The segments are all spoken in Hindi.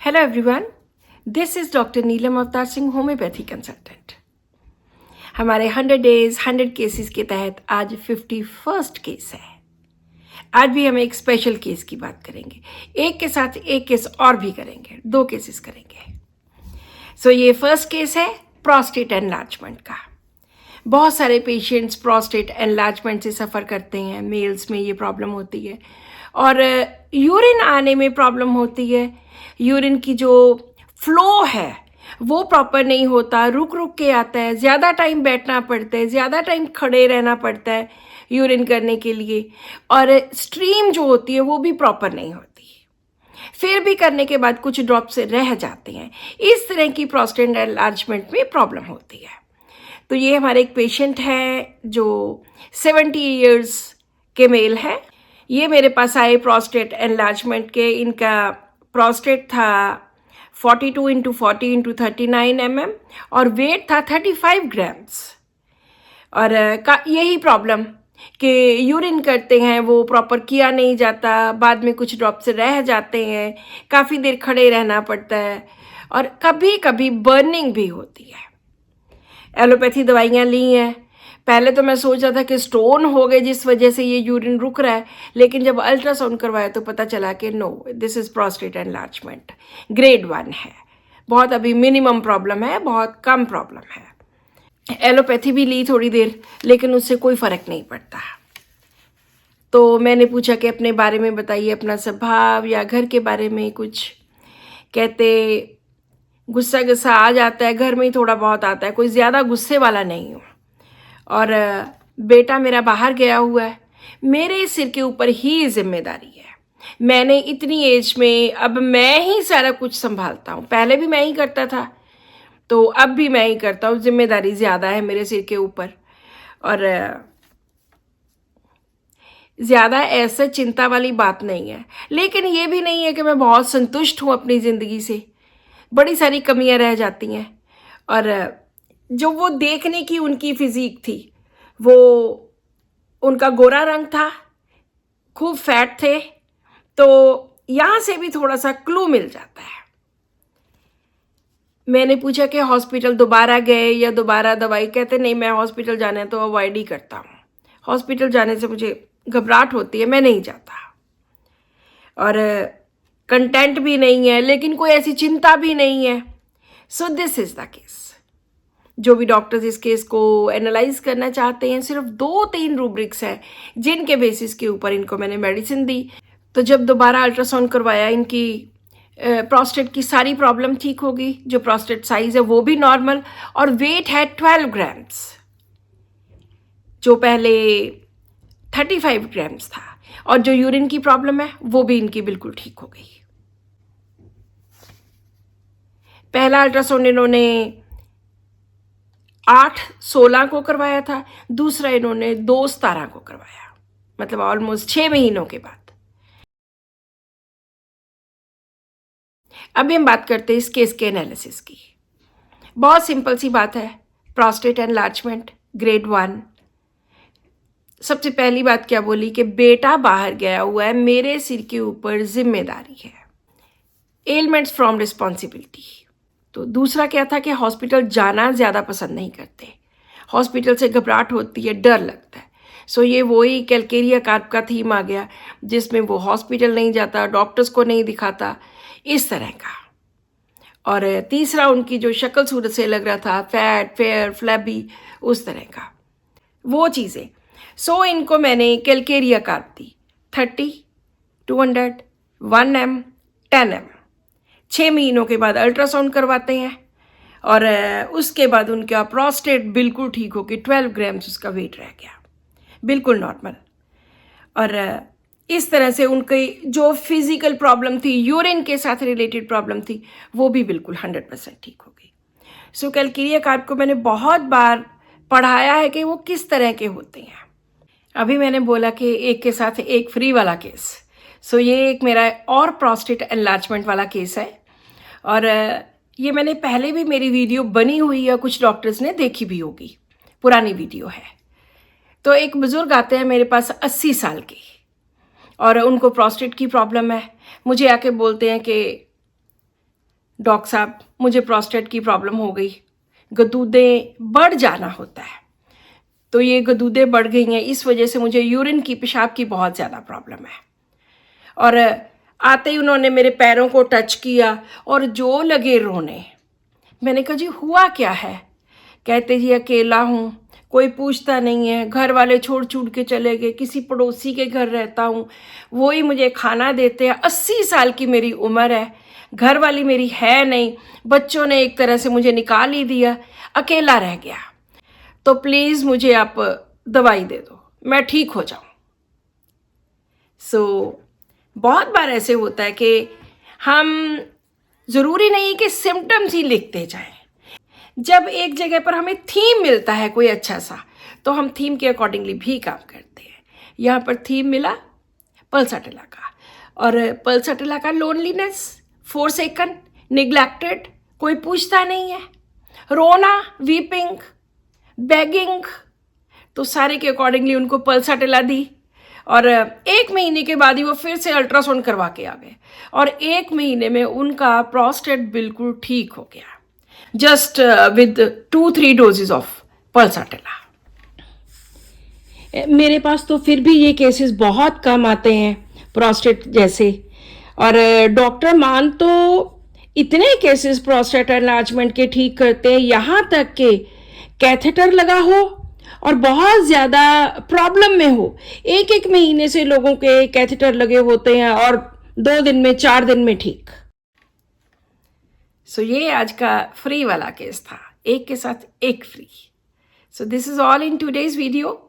Hello everyone, this is doctor Neelam Avtar Singh, homeopathy consultant. हमारे 100 डेज 100 केसेस के तहत आज 51st केस है। आज भी हम एक स्पेशल केस की बात करेंगे। एक के साथ एक केस और भी करेंगे, 2 केसेस करेंगे। सो ये फर्स्ट केस है प्रोस्टेट एनलार्जमेंट का। बहुत सारे पेशेंट्स प्रोस्टेट एनलार्जमेंट से सफ़र करते हैं। मेल्स में ये प्रॉब्लम होती है और यूरिन आने में प्रॉब्लम होती है। यूरिन की जो फ्लो है वो प्रॉपर नहीं होता, रुक रुक के आता है, ज़्यादा टाइम बैठना पड़ता है, ज़्यादा टाइम खड़े रहना पड़ता है यूरिन करने के लिए, और स्ट्रीम जो होती है वो भी प्रॉपर नहीं होती। फिर भी करने के बाद कुछ ड्रॉप से रह जाते हैं। इस तरह की प्रोस्टेट एनलार्जमेंट में प्रॉब्लम होती है। तो ये हमारे एक पेशेंट है जो 70 इयर्स के मेल है। ये मेरे पास आए प्रोस्टेट एनलार्जमेंट के। इनका प्रोस्टेट था 42x40x39 mm और वेट था 35 ग्राम्स। और यही प्रॉब्लम कि यूरिन करते हैं वो प्रॉपर किया नहीं जाता, बाद में कुछ ड्रॉप से रह जाते हैं, काफ़ी देर खड़े रहना पड़ता है और कभी कभी बर्निंग भी होती है। एलोपैथी दवाइयाँ ली हैं। पहले तो मैं सोचा था कि स्टोन हो गए जिस वजह से ये यूरिन रुक रहा है, लेकिन जब अल्ट्रासाउंड करवाया तो पता चला कि no, this is prostate enlargement, grade 1 है। बहुत अभी मिनिमम प्रॉब्लम है, बहुत कम प्रॉब्लम है। एलोपैथी भी ली थोड़ी देर, लेकिन उससे कोई फ़र्क नहीं पड़ता। तो मैंने पूछा कि अपने बारे में बताइए, अपना स्वभाव या घर के बारे में कुछ। कहते गुस्सा गुस्सा आ जाता है, घर में ही थोड़ा बहुत आता है, कोई ज़्यादा गुस्से वाला नहीं हूँ। और बेटा मेरा बाहर गया हुआ है, मेरे सिर के ऊपर ही जिम्मेदारी है। मैंने इतनी एज में अब मैं ही सारा कुछ संभालता हूँ। पहले भी मैं ही करता था, तो अब भी मैं ही करता हूँ। जिम्मेदारी ज़्यादा है मेरे सिर के ऊपर और ज़्यादा ऐसा चिंता वाली बात नहीं है। लेकिन ये भी नहीं है कि मैं बहुत संतुष्ट हूँ अपनी ज़िंदगी से। बड़ी सारी कमियां रह जाती हैं। और जो वो देखने की उनकी फिज़ीक थी, वो उनका गोरा रंग था, खूब फैट थे, तो यहाँ से भी थोड़ा सा क्लू मिल जाता है। मैंने पूछा कि हॉस्पिटल दोबारा गए या दोबारा दवाई? कहते नहीं, मैं हॉस्पिटल जाना है तो अवॉइड ही करता हूँ। हॉस्पिटल जाने से मुझे घबराहट होती है, मैं नहीं जाता। और कंटेंट भी नहीं है, लेकिन कोई ऐसी चिंता भी नहीं है। So this is the case. जो भी डॉक्टर्स इस केस को एनालाइज करना चाहते हैं, सिर्फ 2-3 रूब्रिक्स हैं जिनके बेसिस के ऊपर इनको मैंने मेडिसिन दी। तो जब दोबारा अल्ट्रासाउंड करवाया, इनकी प्रोस्टेट की सारी प्रॉब्लम ठीक हो गई। जो प्रोस्टेट साइज है वो भी नॉर्मल, और वेट है 12 ग्राम्स, जो पहले 35 ग्राम्स था। और जो यूरिन की प्रॉब्लम है वो भी इनकी बिल्कुल ठीक हो गई। पहला अल्ट्रासाउंड इन्होंने 8/16 को करवाया था, दूसरा इन्होंने 2/17 को करवाया, मतलब ऑलमोस्ट 6 महीनों के बाद। अभी हम बात करते हैं इस केस के एनालिसिस की। बहुत सिंपल सी बात है, प्रोस्टेट एनलार्जमेंट ग्रेड 1। सबसे पहली बात क्या बोली कि बेटा बाहर गया हुआ है, मेरे सिर के ऊपर जिम्मेदारी है, एलिमेंट्स फ्रॉम रिस्पॉन्सिबिलिटी। तो दूसरा क्या था कि हॉस्पिटल जाना ज़्यादा पसंद नहीं करते। हॉस्पिटल से घबराहट होती है, डर लगता है। सो ये वही कैलकेरिया कार्प का थीम आ गया, जिसमें वो हॉस्पिटल नहीं जाता, डॉक्टर्स को नहीं दिखाता, इस तरह का। और तीसरा उनकी जो शक्ल सूरत से लग रहा था, फैट, फेयर, फ्लैबी, उस तरह का, वो चीज़ें। सो इनको मैंने कैलकेरिया कार्प दी 30, 200, 1M, 10M। 6 महीनों के बाद अल्ट्रासाउंड करवाते हैं और उसके बाद उनका प्रोस्टेट बिल्कुल ठीक हो गई। 12 ग्राम्स उसका वेट रह गया, बिल्कुल नॉर्मल। और इस तरह से उनकी जो फिज़िकल प्रॉब्लम थी, यूरिन के साथ रिलेटेड प्रॉब्लम थी, वो भी बिल्कुल 100% ठीक हो गई। सो कैलकेरिया कार्प को मैंने बहुत बार पढ़ाया है कि वो किस तरह के होते हैं। अभी मैंने बोला कि एक के साथ एक फ्री वाला केस। सो ये एक मेरा और प्रोस्टेट एनलार्जमेंट वाला केस है। और ये मैंने पहले भी मेरी वीडियो बनी हुई है, कुछ डॉक्टर्स ने देखी भी होगी, पुरानी वीडियो है। तो एक बुज़ुर्ग आते हैं मेरे पास 80 साल के, और उनको प्रोस्टेट की प्रॉब्लम है। मुझे आके बोलते हैं कि डॉक्टर साहब मुझे प्रोस्टेट की प्रॉब्लम हो गई, गदूदें बढ़ जाना होता है, तो ये गदूदें बढ़ गई हैं, इस वजह से मुझे यूरिन की, पेशाब की बहुत ज़्यादा प्रॉब्लम है। और आते ही उन्होंने मेरे पैरों को टच किया और जो लगे रोने। मैंने कहा जी हुआ क्या है? कहते जी अकेला हूँ, कोई पूछता नहीं है, घर वाले छोड़ छूट के चले गए, किसी पड़ोसी के घर रहता हूँ, वो ही मुझे खाना देते हैं, 80 साल की मेरी उम्र है, घर वाली मेरी है नहीं, बच्चों ने एक तरह से मुझे निकाल ही दिया, अकेला रह गया, तो प्लीज़ मुझे आप दवाई दे दो, मैं ठीक हो जाऊँ। बहुत बार ऐसे होता है कि हम ज़रूरी नहीं कि सिम्टम्स ही लिखते जाएं। जब एक जगह पर हमें थीम मिलता है कोई अच्छा सा, तो हम थीम के अकॉर्डिंगली भी काम करते हैं। यहाँ पर थीम मिला पल्साटिला का, और पल्साटिला का लोनलीनेस, फोरसेकन, निग्लेक्टेड, कोई पूछता नहीं है, रोना, वीपिंग, बेगिंग, तो सारे के अकॉर्डिंगली उनको पल्साटिला दी। और 1 महीने के बाद ही वो फिर से अल्ट्रासाउंड करवा के आ गए, और 1 महीने में उनका प्रोस्टेट बिल्कुल ठीक हो गया, just with 2-3 doses of pulsatilla. मेरे पास तो फिर भी ये केसेस बहुत कम आते हैं प्रोस्टेट जैसे, और डॉक्टर मान तो इतने केसेस प्रोस्टेट एनलार्जमेंट के ठीक करते हैं, यहाँ तक कि कैथेटर लगा हो और बहुत ज़्यादा प्रॉब्लम में हो, 1-1 महीने से लोगों के कैथेटर लगे होते हैं और 2 दिन में 4 दिन में ठीक। सो ये आज का फ्री वाला केस था, एक के साथ एक free. So this is all in today's video.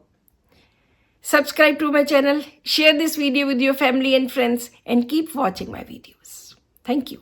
Subscribe to my channel, share this video with your family and friends, and keep watching my videos. Thank you.